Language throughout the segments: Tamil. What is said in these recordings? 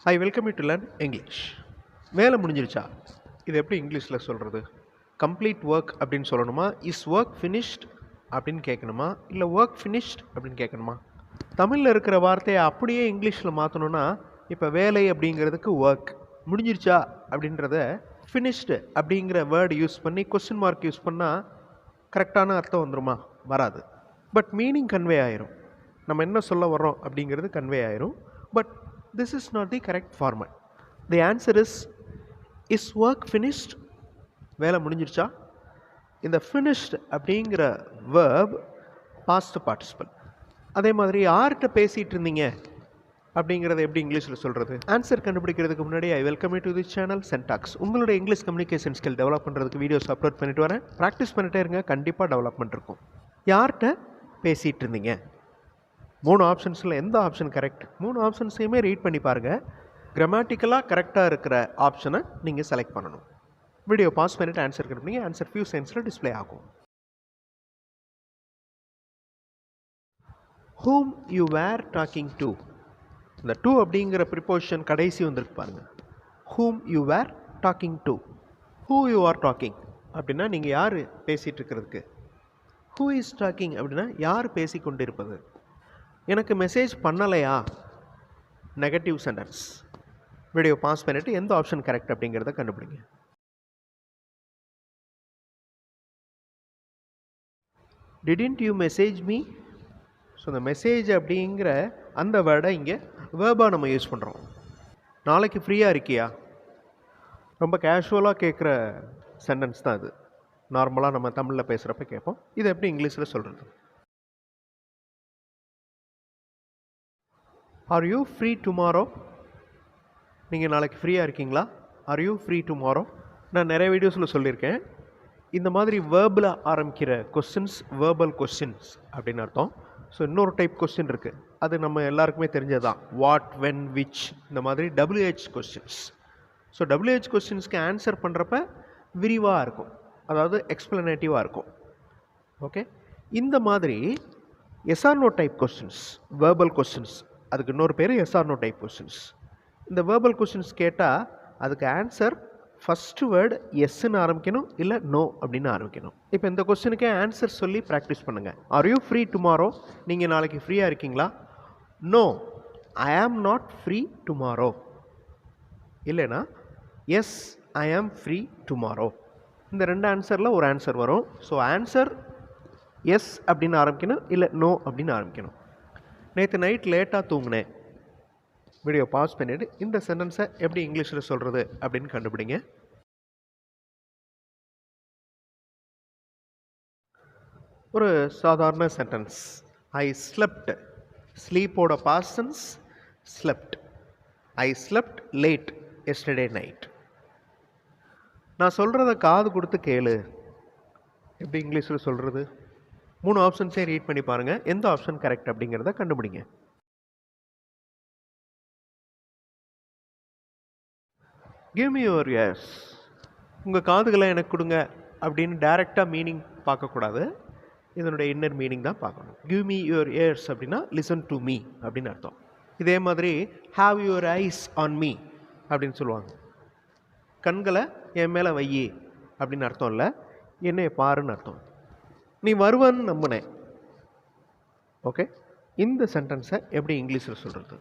I welcome you to learn English. வேலை முடிஞ்சிருச்சா? இது எப்படி இங்கிலீஷில் சொல்கிறது? கம்ப்ளீட் ஒர்க் அப்படின்னு சொல்லணுமா, இஸ் ஒர்க் ஃபினிஷ்ட் அப்படின்னு கேட்கணுமா, இல்லை ஒர்க் ஃபினிஷ்ட் அப்படின்னு கேட்கணுமா? தமிழில் இருக்கிற வார்த்தையை அப்படியே இங்கிலீஷில் மாற்றணுன்னா, இப்போ வேலை அப்படிங்கிறதுக்கு ஒர்க், முடிஞ்சிருச்சா அப்படின்றத ஃபினிஷ்டு அப்படிங்கிற வேர்டு யூஸ் பண்ணி கொஸ்டின் மார்க் யூஸ் பண்ணால் கரெக்டான அர்த்தம் வந்துருமா? வராது. பட் மீனிங் கன்வே ஆயிரும். நம்ம என்ன சொல்ல வர்றோம் அப்படிங்கிறது கன்வே ஆயிரும். But this is not the correct format. The answer is work finished? வேலை முடிஞ்சிருச்சா? இந்த finished அப்படிங்கிற verb past participle. அதே மாதிரி யார்கிட்ட பேசிகிட்டு இருந்தீங்க அப்படிங்கிறத எப்படி இங்கிலீஷில் சொல்கிறது? ஆன்சர் கண்டுபிடிக்கிறதுக்கு முன்னாடி I welcome you to this channel syntax. உங்களோட இங்கிலீஷ் கம்யூனிகேஷன் ஸ்கில் டெவலப் பண்ணுறதுக்கு வீடியோஸ் அப்லோட் பண்ணிட்டு வரேன். ப்ராக்டிஸ் பண்ணிட்டே இருங்க, கண்டிப்பாக டெவலப்மெண்ட் இருக்கும். யார்கிட்ட பேசிகிட்டு இருந்தீங்க? 3 ஆப்ஷன்ஸில் எந்த ஆப்ஷன் கரெக்ட்? 3 ஆப்ஷன்ஸையுமே ரீட் பண்ணி பாருங்கள். கிராமட்டிக்கலாக கரெக்டாக இருக்கிற ஆப்ஷனை நீங்கள் செலக்ட் பண்ணணும். வீடியோ பாஸ் பண்ணிவிட்டு ஆன்சர் கண்டுபிடிங்க. ஆன்சர் ஃபியூ செகண்ட்ஸில் டிஸ்பிளே ஆகும். ஹூம் யூ வேர் டாக்கிங் டு. இந்த டூ அப்படிங்கிற ப்ரிப்போசிஷன் கடைசி வந்திருக்கு பாருங்கள். ஹூம் you where talking to. Who you are talking அப்படின்னா நீங்கள் யார் பேசிகிட்டு இருக்கிறதுக்கு. ஹூ இஸ் டாக்கிங் அப்படின்னா யார் பேசி கொண்டு இருப்பது. எனக்கு மெசேஜ் பண்ணலையா? Negative sentence. வீடியோ பாஸ் பண்ணிவிட்டு எந்த ஆப்ஷன் கரெக்ட் அப்படிங்கிறத கண்டுபிடிங்க. Didn't you message me. So இந்த மெசேஜ் அப்படிங்கிற அந்த வேர்டை இங்கே வேர்பாக நம்ம யூஸ் பண்ணுறோம். நாளைக்கு ஃப்ரீயாக இருக்கியா? ரொம்ப கேஷுவலாக கேட்குற சென்டென்ஸ் தான் இது. நார்மலாக நம்ம தமிழில் பேசுகிறப்ப கேட்போம். இதை எப்படி இங்கிலீஷில் சொல்கிறது? R you free tomorrow. நீங்கள் நாளைக்கு ஃப்ரீயாக இருக்கீங்களா? R you free tomorrow. நான் நிறைய வீடியோஸில் சொல்லியிருக்கேன், இந்த மாதிரி வேர்பில் ஆரம்பிக்கிற கொஸ்டின்ஸ் வேர்பல் கொஸ்டின்ஸ் அப்படின்னு அர்த்தம். ஸோ இன்னொரு டைப் கொஸ்டின் இருக்குது, அது நம்ம எல்லாருக்குமே தெரிஞ்சது தான். வாட், வென், விச், இந்த மாதிரி WH கொஸ்டின்ஸ். ஸோ WH கொஸ்டின்ஸ்க்கு ஆன்சர் பண்ணுறப்ப விரிவாக இருக்கும், அதாவது எக்ஸ்பிளனேட்டிவாக இருக்கும். ஓகே, இந்த மாதிரி yes or no type questions verbal questions, அதுக்கு இன்னொரு பேர் எஸ்ஆர்னோ டைப் கொஸ்டின்ஸ். இந்த வேர்பல் கொஸ்டின்ஸ் கேட்டால் அதுக்கு ஆன்சர் ஃபஸ்ட்டு வேர்டு எஸ்ன்னு ஆரம்பிக்கணும், இல்லை நோ அப்படின்னு ஆரம்பிக்கணும். இப்போ இந்த கொஸ்டினுக்கே ஆன்சர் சொல்லி ப்ராக்டிஸ் பண்ணுங்கள். Are you free tomorrow. நீங்கள் நாளைக்கு ஃப்ரீயாக இருக்கீங்களா? No, I am not free tomorrow. இல்லைனா yes, I am free tomorrow. இந்த 2 ஆன்சரில் ஒரு ஆன்சர் வரும். ஸோ ஆன்சர் எஸ் அப்படின்னு ஆரம்பிக்கணும், இல்லை நோ அப்படின்னு ஆரம்பிக்கணும். நேற்று நைட் லேட்டாக தூங்கினேன். வீடியோ பாஸ் பண்ணிவிட்டு இந்த சென்டென்ஸை எப்படி இங்கிலீஷில் சொல்கிறது அப்படின்னு கண்டுபிடிங்க. ஒரு சாதாரண சென்டென்ஸ். I slept. ஸ்லீப்போட past tense slept. I slept late yesterday night. நான் சொல்கிறத காது கொடுத்து கேளு. எப்படி இங்கிலீஷில் சொல்கிறது? 3 ஆப்ஷன்ஸே ரீட் பண்ணி பாருங்கள், எந்த ஆப்ஷன் கரெக்ட் அப்படிங்கிறத கண்டுபிடிங்க. Give me your ears. உங்கள் காதுகளை எனக்கு கொடுங்க அப்படின்னு டைரெக்டாக மீனிங் பார்க்கக்கூடாது, இதனுடைய இன்னர் மீனிங் தான் பார்க்கணும். கிவ் மீ யுவர் இயர்ஸ் அப்படின்னா லிசன் டு மீ அப்படின்னு அர்த்தம். இதே மாதிரி have your eyes on me அப்படின்னு சொல்லுவாங்க. கண்களை என் மேலே வையி அப்படின்னு அர்த்தம் இல்லை, என்னை பாருன்னு அர்த்தம். நீ வருவன்னு நம்பினேன். ஓகே, இந்த சென்டென்ஸை எப்படி இங்கிலீஷில் சொல்கிறது?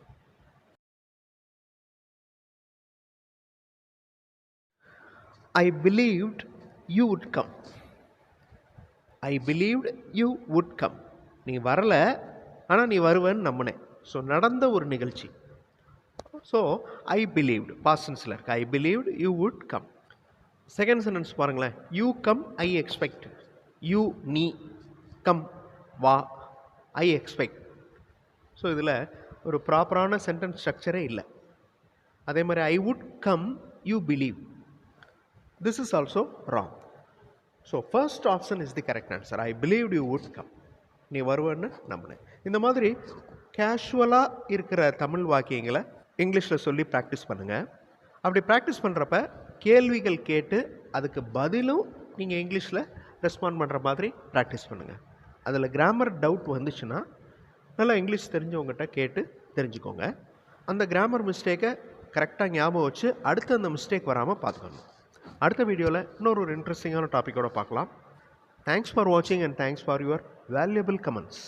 I believed you would come. I believed you would come. நீ வரலை, ஆனால் நீ வருவன்னு நம்பினேன். ஸோ நடந்த ஒரு நிகழ்ச்சி. ஸோ ஐ பிலீவ்டு பாஸ்டன்ஸில் இருக்கு. I believed you would come. Second sentence பாருங்களேன். You come, I expect. You, நீ, கம், வா, ஐ எக்ஸ்பெக்ட். ஸோ இதில் ஒரு ப்ராப்பரான சென்டென்ஸ் ஸ்ட்ரக்சரே இல்லை. அதே மாதிரி I would come, you believe. This is also wrong. So first option is the correct answer. I believed you would come. நீ வருவன்னு நம்பினேன். இந்த மாதிரி கேஷுவலாக இருக்கிற தமிழ் வாக்கியங்களை இங்கிலீஷில் சொல்லி ப்ராக்டிஸ் பண்ணுங்கள். அப்படி ப்ராக்டிஸ் பண்ணுறப்ப கேள்விகள் கேட்டு அதுக்கு பதிலும் நீங்கள் இங்கிலீஷில் ரெஸ்பாண்ட் பண்ணுற மாதிரி ப்ராக்டிஸ் பண்ணுங்கள். அதில் கிராமர் டவுட் வந்துச்சுன்னா நல்லா இங்கிலீஷ் தெரிஞ்சவங்ககிட்ட கேட்டு தெரிஞ்சுக்கோங்க. அந்த கிராமர் மிஸ்டேக்கை கரெக்டாக ஞாபகம் வச்சு அடுத்து அந்த மிஸ்டேக் வராமல் பார்த்துக்கணும். அடுத்த வீடியோவில் இன்னொரு இன்ட்ரெஸ்டிங்கான டாப்பிக்கோட பார்க்கலாம். தேங்க்ஸ் ஃபார் வாட்சிங் and thanks for your valuable comments.